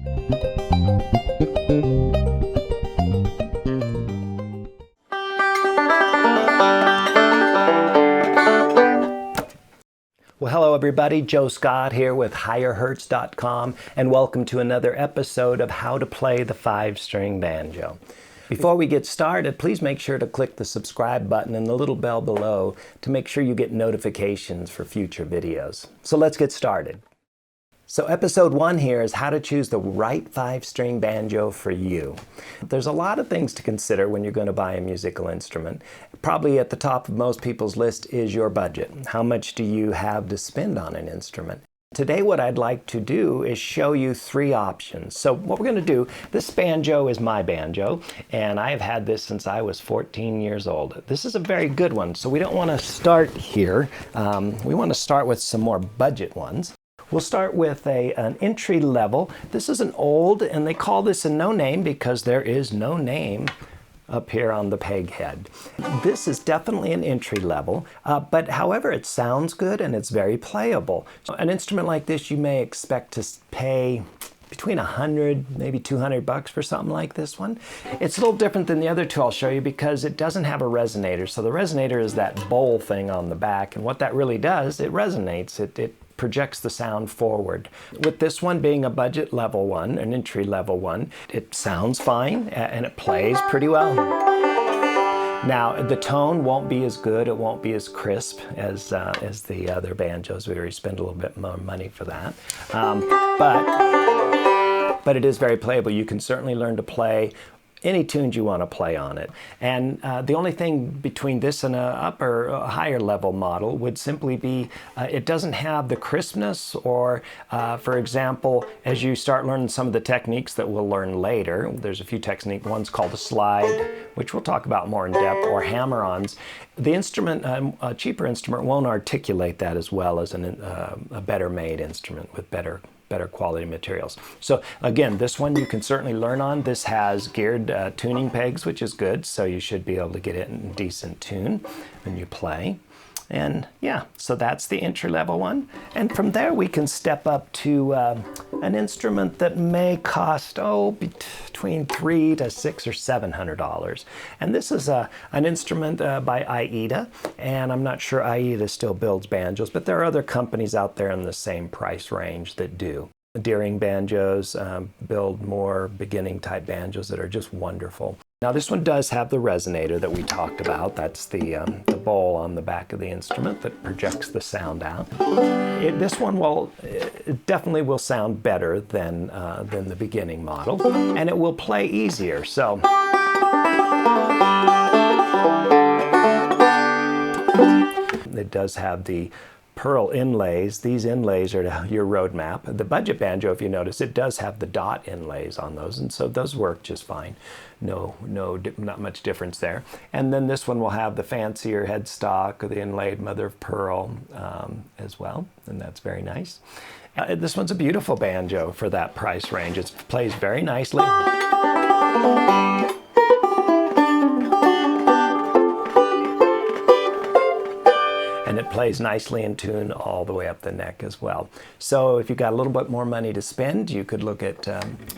Well, hello everybody, Joe Scott here with higherhertz.com, and welcome to another episode of How to Play the 5-String Banjo. Before we get started, please make sure to click the subscribe button and the little bell below to make sure you get notifications for future videos. So let's get started. So episode 1 here is how to choose the right 5-string banjo for you. There's a lot of things to consider when you're going to buy a musical instrument. Probably at the top of most people's list is your budget. How much do you have to spend on an instrument? Today what I'd like to do is show you 3 options. So what we're going to do, this banjo is my banjo, and I have had this since I was 14 years old. This is a very good one, so we don't want to start here. We want to start with some more budget ones. We'll start with an entry level. This is an old, and they call this a no name because there is no name up here on the peg head. This is definitely an entry level, but however, it sounds good and it's very playable. So an instrument like this, you may expect to pay between $100, maybe $200 for something like this one. It's a little different than the other 2 I'll show you because it doesn't have a resonator. So the resonator is that bowl thing on the back, and what that really does, it resonates. It projects the sound forward. With this one being a budget level one, an entry level one, it sounds fine and it plays pretty well. Now the tone won't be as good, it won't be as crisp as the other banjos. We already spend a little bit more money for that. But it is very playable. You can certainly learn to play any tunes you want to play on it. And the only thing between this and a higher level model would simply be it doesn't have the crispness, or for example, as you start learning some of the techniques that we'll learn later, there's a few techniques. One's called a slide, which we'll talk about more in depth, or hammer-ons. The instrument, a cheaper instrument, won't articulate that as well as a better made instrument with better quality materials. So again, this one you can certainly learn on. This has geared tuning pegs, which is good, so you should be able to get it in decent tune when you play. And yeah, so that's the entry level one. And from there we can step up to an instrument that may cost, between $300 to $600 or $700. And this is an instrument by AIDA, and I'm not sure AIDA still builds banjos, but there are other companies out there in the same price range that do. Deering banjos build more beginning type banjos that are just wonderful. Now this one does have the resonator that we talked about. That's the bowl on the back of the instrument that projects the sound out. This one it definitely will sound better than the beginning model, and it will play easier. So it does have the pearl inlays. These inlays are your road map. The budget banjo, if you notice, it does have the dot inlays on those, and so those work just fine. Not much difference there. And then this one will have the fancier headstock, the inlaid mother of pearl as well, and that's very nice. This one's a beautiful banjo for that price range. It plays very nicely. And it plays nicely in tune all the way up the neck as well. So if you've got a little bit more money to spend, you could look at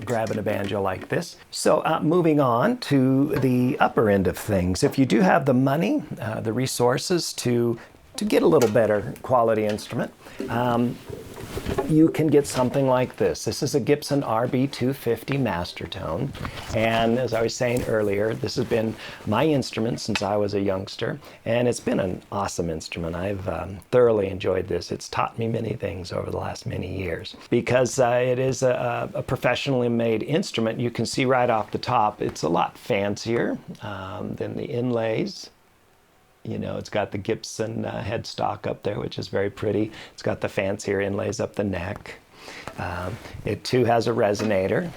grabbing a banjo like this. So moving on to the upper end of things. If you do have the money, the resources to get a little better quality instrument, you can get something like this. This is a Gibson RB250 Master Tone, and as I was saying earlier, this has been my instrument since I was a youngster, and it's been an awesome instrument. I've thoroughly enjoyed this. It's taught me many things over the last many years. Because it is a professionally made instrument, you can see right off the top, it's a lot fancier than the inlays. You know, it's got the Gibson headstock up there, which is very pretty. It's got the fancier inlays up the neck. It too has a resonator,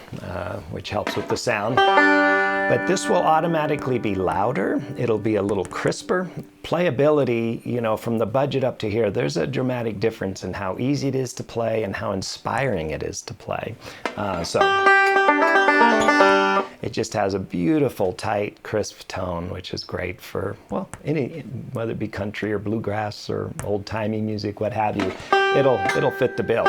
which helps with the sound. But this will automatically be louder. It'll be a little crisper. Playability, you know, from the budget up to here, there's a dramatic difference in how easy it is to play and how inspiring it is to play. It just has a beautiful, tight, crisp tone, which is great for, well, whether it be country or bluegrass or old-timey music, what have you. It'll fit the bill.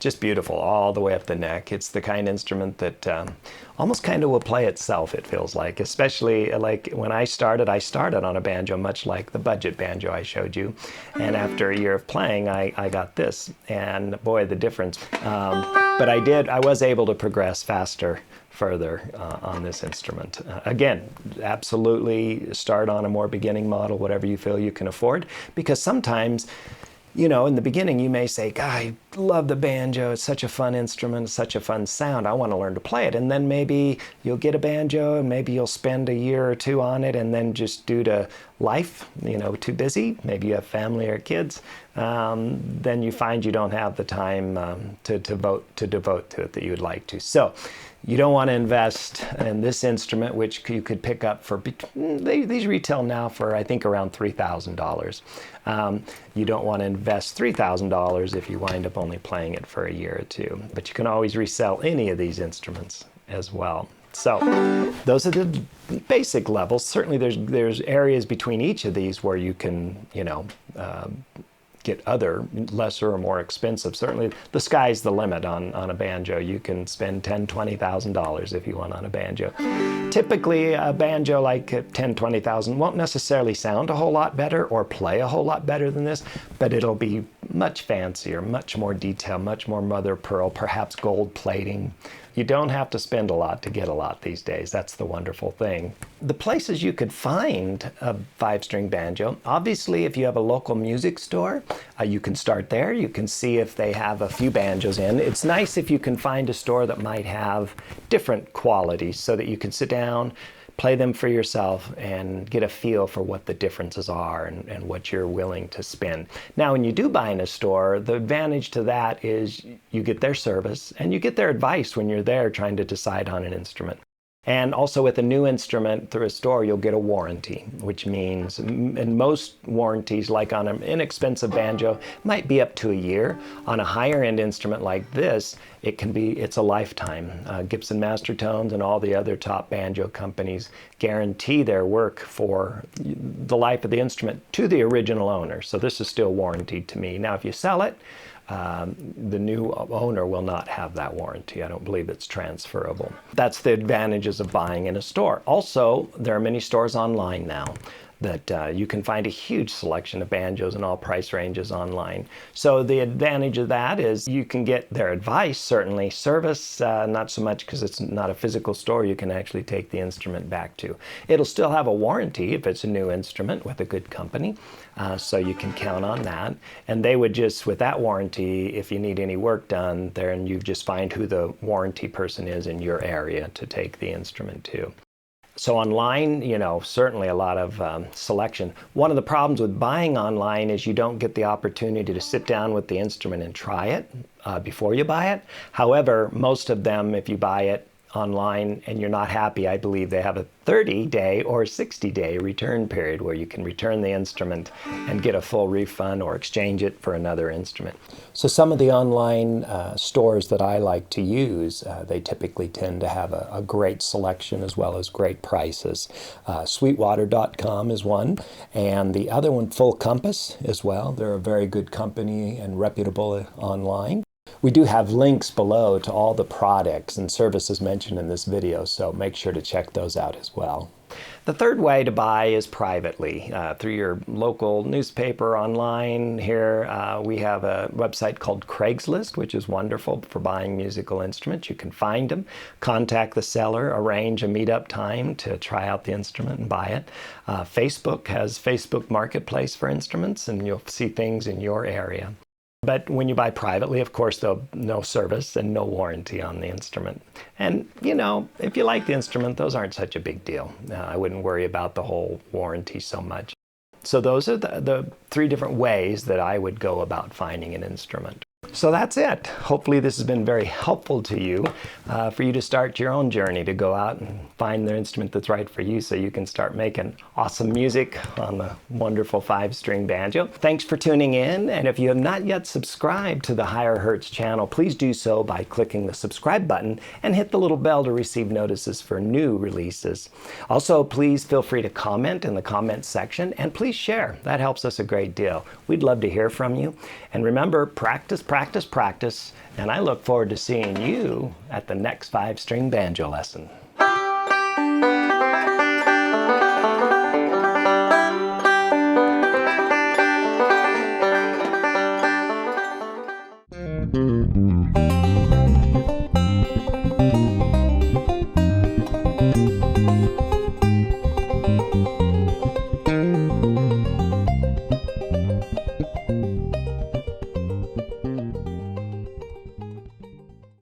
just beautiful all the way up the neck. It's the kind of instrument that almost kind of will play itself, it feels like. Especially like when I started on a banjo much like the budget banjo I showed you. And after a year of playing, I got this. And boy, the difference. But I was able to progress further on this instrument. Again, absolutely start on a more beginning model, whatever you feel you can afford, because sometimes, you know, in the beginning you may say, God, I love the banjo, it's such a fun instrument, it's such a fun sound, I want to learn to play it. And then maybe you'll get a banjo and maybe you'll spend a year or two on it, and then just due to life, you know, too busy, maybe you have family or kids, then you find you don't have the time to devote to it that you would like to. So you don't want to invest in this instrument, which you could pick up for, these retail now for I think around $3,000. You don't want to invest $3,000 if you wind up only playing it for a year or two. But you can always resell any of these instruments as well. So those are the basic levels. Certainly there's areas between each of these where you can, you know, get other lesser or more expensive. Certainly the sky's the limit on a banjo. You can spend $10,000, $20,000 if you want on a banjo. Typically a banjo like $10,000, $20,000 won't necessarily sound a whole lot better or play a whole lot better than this, but it'll be much fancier, much more detail, much more mother of pearl, perhaps gold plating. You don't have to spend a lot to get a lot these days. That's the wonderful thing. The places you could find a 5-string banjo, obviously if you have a local music store, you can start there. You can see if they have a few banjos in. It's nice if you can find a store that might have different qualities so that you can sit down, play them for yourself, and get a feel for what the differences are and what you're willing to spend. Now, when you do buy in a store, the advantage to that is you get their service and you get their advice when you're there trying to decide on an instrument. And also with a new instrument through a store, you'll get a warranty, which means in most warranties, like on an inexpensive banjo, might be up to a year. On a higher end instrument like this, it's a lifetime. Gibson Mastertones and all the other top banjo companies guarantee their work for the life of the instrument to the original owner. So this is still warranted to me. Now, if you sell it, the new owner will not have that warranty. I don't believe it's transferable. That's the advantages of buying in a store. Also, there are many stores online now that you can find a huge selection of banjos in all price ranges online. So the advantage of that is you can get their advice, certainly. Service, not so much because it's not a physical store you can actually take the instrument back to. It'll still have a warranty if it's a new instrument with a good company, so you can count on that. And they would just, with that warranty, if you need any work done, then you just find who the warranty person is in your area to take the instrument to. So online, you know, certainly a lot of selection. One of the problems with buying online is you don't get the opportunity to sit down with the instrument and try it before you buy it. However, most of them, if you buy it online and you're not happy, I believe they have a 30-day or 60-day return period where you can return the instrument and get a full refund or exchange it for another instrument. So some of the online stores that I like to use, they typically tend to have a great selection as well as great prices. Sweetwater.com is one, and the other one, Full Compass, as well. They're a very good company and reputable online. We do have links below to all the products and services mentioned in this video, so make sure to check those out as well. The third way to buy is privately, through your local newspaper, online. Here we have a website called Craigslist, which is wonderful for buying musical instruments. You can find them, contact the seller, arrange a meetup time to try out the instrument and buy it. Facebook has Facebook Marketplace for instruments, and you'll see things in your area. But when you buy privately, of course, there'll be no service and no warranty on the instrument. And, you know, if you like the instrument, those aren't such a big deal. I wouldn't worry about the whole warranty so much. So those are the three different ways that I would go about finding an instrument. So that's it. Hopefully this has been very helpful to you, for you to start your own journey to go out and find the instrument that's right for you so you can start making awesome music on the wonderful 5-string banjo. Thanks for tuning in, and if you have not yet subscribed to the Higher Hertz channel, please do so by clicking the subscribe button and hit the little bell to receive notices for new releases. Also, please feel free to comment in the comments section, and please share. That helps us a great deal. We'd love to hear from you. And remember, practice, practice. practice, practice, and I look forward to seeing you at the next 5-string banjo lesson.